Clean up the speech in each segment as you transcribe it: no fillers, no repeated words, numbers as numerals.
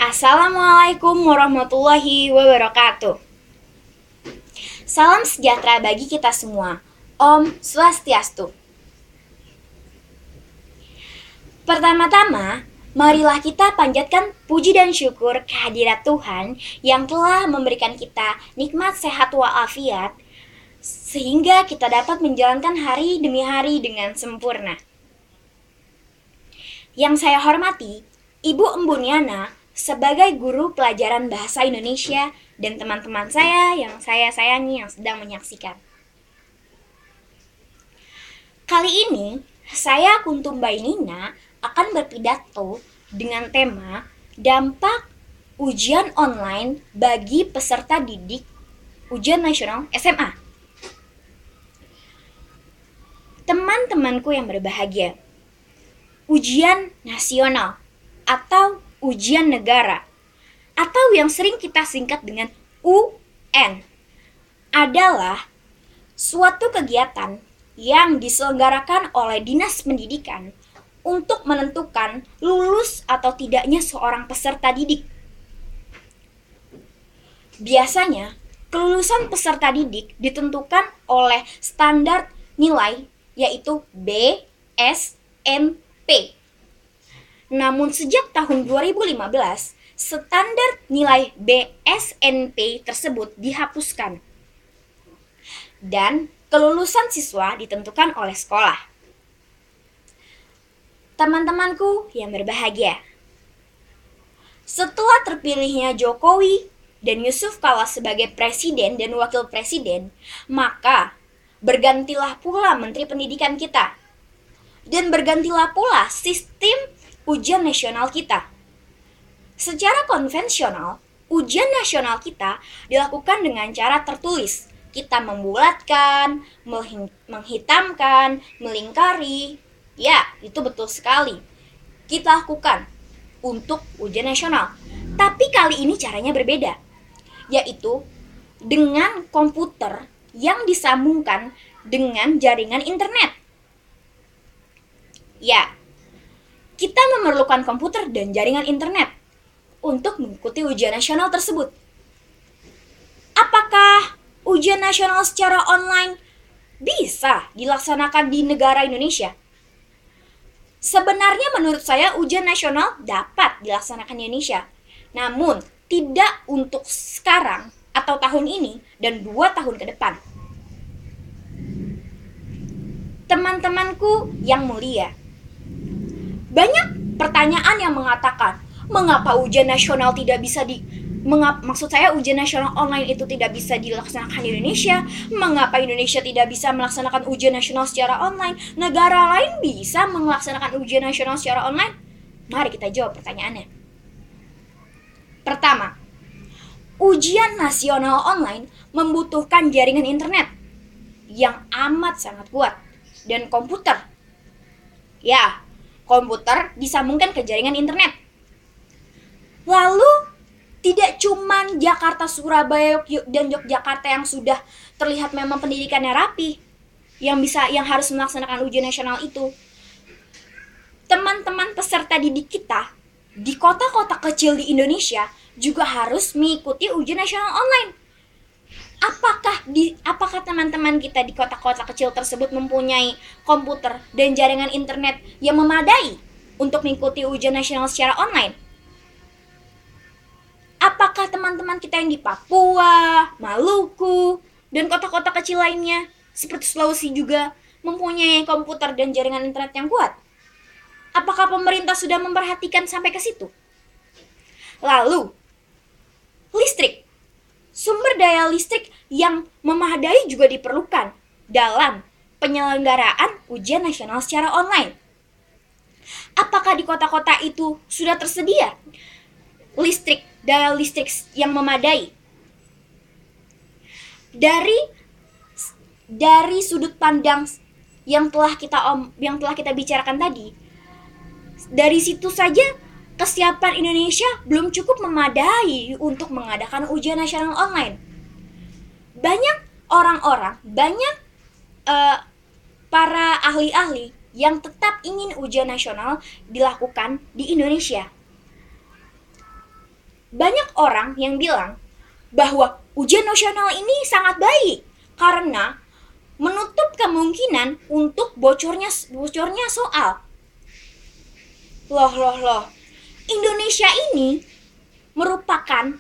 Assalamualaikum warahmatullahi wabarakatuh. Salam sejahtera bagi kita semua. Om Swastiastu. Pertama-tama, marilah kita panjatkan puji dan syukur kehadirat Tuhan yang telah memberikan kita nikmat sehat walafiat sehingga kita dapat menjalankan hari demi hari dengan sempurna. Yang saya hormati, Ibu Embuniana sebagai guru pelajaran bahasa Indonesia dan teman-teman saya yang saya sayangi yang sedang menyaksikan. Kali ini, saya Kuntum Bainina akan berpidato dengan tema dampak ujian online bagi peserta didik ujian nasional SMA. Teman-temanku yang berbahagia, ujian nasional atau ujian negara atau yang sering kita singkat dengan UN adalah suatu kegiatan yang diselenggarakan oleh Dinas Pendidikan untuk menentukan lulus atau tidaknya seorang peserta didik. Biasanya, kelulusan peserta didik ditentukan oleh standar nilai yaitu BSNP. Namun sejak tahun 2015, standar nilai BSNP tersebut dihapuskan. Dan kelulusan siswa ditentukan oleh sekolah. Teman-temanku yang berbahagia, setelah terpilihnya Jokowi dan Yusuf Kala sebagai presiden dan wakil presiden, maka bergantilah pula Menteri Pendidikan kita. Dan bergantilah pula sistem ujian nasional kita. Secara konvensional, ujian nasional kita dilakukan dengan cara tertulis. Kita membulatkan, menghitamkan, melingkari. Ya, itu betul sekali. Kita lakukan untuk ujian nasional. Tapi kali ini caranya berbeda, yaitu dengan komputer yang disambungkan dengan jaringan internet. Ya, kita memerlukan komputer dan jaringan internet untuk mengikuti ujian nasional tersebut. Apakah ujian nasional secara online bisa dilaksanakan di negara Indonesia? Sebenarnya menurut saya ujian nasional dapat dilaksanakan di Indonesia, namun tidak untuk sekarang atau tahun ini dan 2 tahun ke depan. Teman-temanku yang mulia, banyak pertanyaan yang mengatakan, mengapa ujian nasional tidak bisa ujian nasional online itu tidak bisa dilaksanakan di Indonesia? Mengapa Indonesia tidak bisa melaksanakan ujian nasional secara online? Negara lain bisa melaksanakan ujian nasional secara online? Mari kita jawab pertanyaannya. Pertama, ujian nasional online membutuhkan jaringan internet yang amat sangat kuat dan komputer. Ya, komputer disambungkan ke jaringan internet. Lalu tidak cuma Jakarta, Surabaya, dan Yogyakarta yang sudah terlihat memang pendidikannya rapi yang harus melaksanakan ujian nasional itu. Teman-teman peserta didik kita di kota-kota kecil di Indonesia juga harus mengikuti ujian nasional online. Apakah teman-teman kita di kota-kota kecil tersebut mempunyai komputer dan jaringan internet yang memadai untuk mengikuti ujian nasional secara online? Apakah teman-teman kita yang di Papua, Maluku, dan kota-kota kecil lainnya seperti Sulawesi juga mempunyai komputer dan jaringan internet yang kuat? Apakah pemerintah sudah memperhatikan sampai ke situ? Lalu, listrik. Sumber daya listrik yang memadai juga diperlukan dalam penyelenggaraan ujian nasional secara online. Apakah di kota-kota itu sudah tersedia daya listrik yang memadai? Dari sudut pandang yang telah kita bicarakan tadi, dari situ saja kesiapan Indonesia belum cukup memadai untuk mengadakan ujian nasional online. Banyak para ahli-ahli yang tetap ingin ujian nasional dilakukan di Indonesia. banyak orang yang bilang bahwa ujian nasional ini sangat baik karena menutup kemungkinan untuk bocornya soal. Loh. Indonesia ini merupakan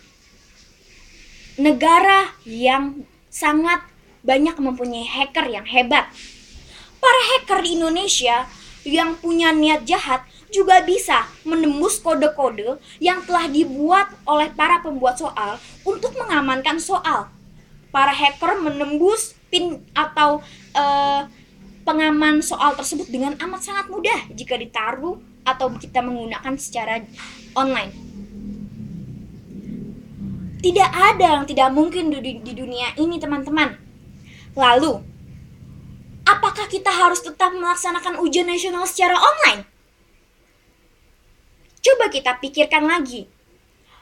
negara yang sangat banyak mempunyai hacker yang hebat. Para hacker di Indonesia yang punya niat jahat juga bisa menembus kode-kode yang telah dibuat oleh para pembuat soal untuk mengamankan soal. Para hacker menembus pin atau pengaman soal tersebut dengan amat sangat mudah jika ditaruh atau kita menggunakan secara online. Tidak ada yang tidak mungkin di dunia ini, teman-teman. Lalu, apakah kita harus tetap melaksanakan ujian nasional secara online? Coba kita pikirkan lagi.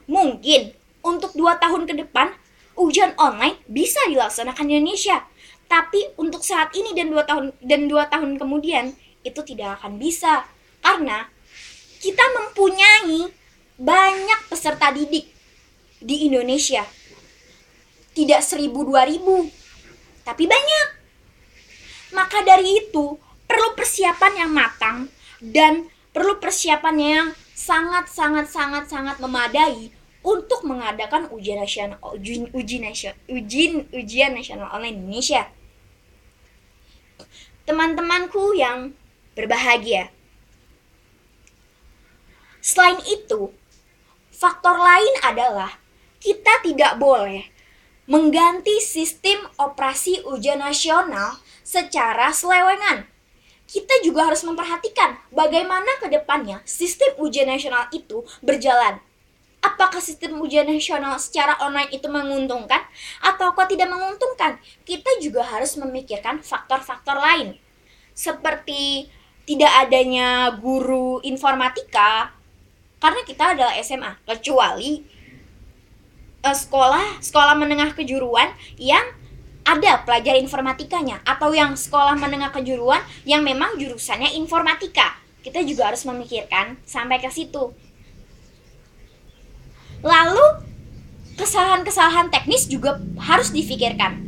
Mungkin untuk 2 tahun ke depan, ujian online bisa dilaksanakan di Indonesia. Tapi untuk saat ini dan 2 tahun kemudian, itu tidak akan bisa. Karena kita mempunyai banyak peserta didik di Indonesia. Tidak 1.000-2.000, tapi banyak. Maka dari itu, perlu persiapan yang matang dan perlu persiapan yang sangat memadai untuk mengadakan ujian nasional online di Indonesia. Teman-temanku yang berbahagia, selain itu, faktor lain adalah kita tidak boleh mengganti sistem operasi ujian nasional secara selewengan. Kita juga harus memperhatikan bagaimana ke depannya sistem ujian nasional itu berjalan. Apakah sistem ujian nasional secara online itu menguntungkan ataukah tidak menguntungkan? Kita juga harus memikirkan faktor-faktor lain. Seperti tidak adanya guru informatika, karena kita adalah SMA, kecuali sekolah menengah kejuruan yang ada pelajar informatikanya, atau yang sekolah menengah kejuruan yang memang jurusannya informatika. Kita juga harus memikirkan sampai ke situ. Lalu kesalahan-kesalahan teknis juga harus difikirkan.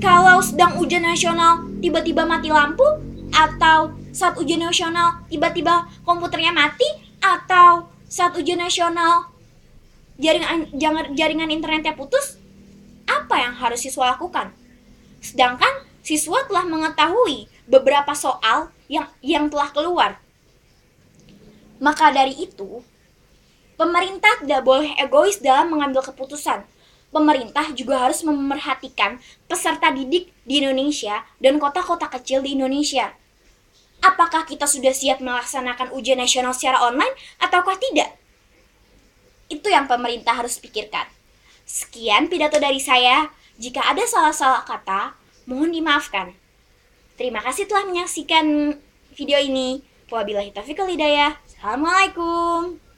Kalau sedang ujian nasional tiba-tiba mati lampu, atau saat ujian nasional tiba-tiba komputernya mati, atau saat ujian nasional jaringan internetnya putus, apa yang harus siswa lakukan? Sedangkan siswa telah mengetahui beberapa soal yang telah keluar. Maka dari itu, pemerintah tidak boleh egois dalam mengambil keputusan. Pemerintah juga harus memerhatikan peserta didik di Indonesia dan kota-kota kecil di Indonesia. Apakah kita sudah siap melaksanakan ujian nasional secara online ataukah tidak? Itu yang pemerintah harus pikirkan. Sekian pidato dari saya. Jika ada salah-salah kata, mohon dimaafkan. Terima kasih telah menyaksikan video ini. Wabillahi taufiq wal hidayah. Assalamualaikum.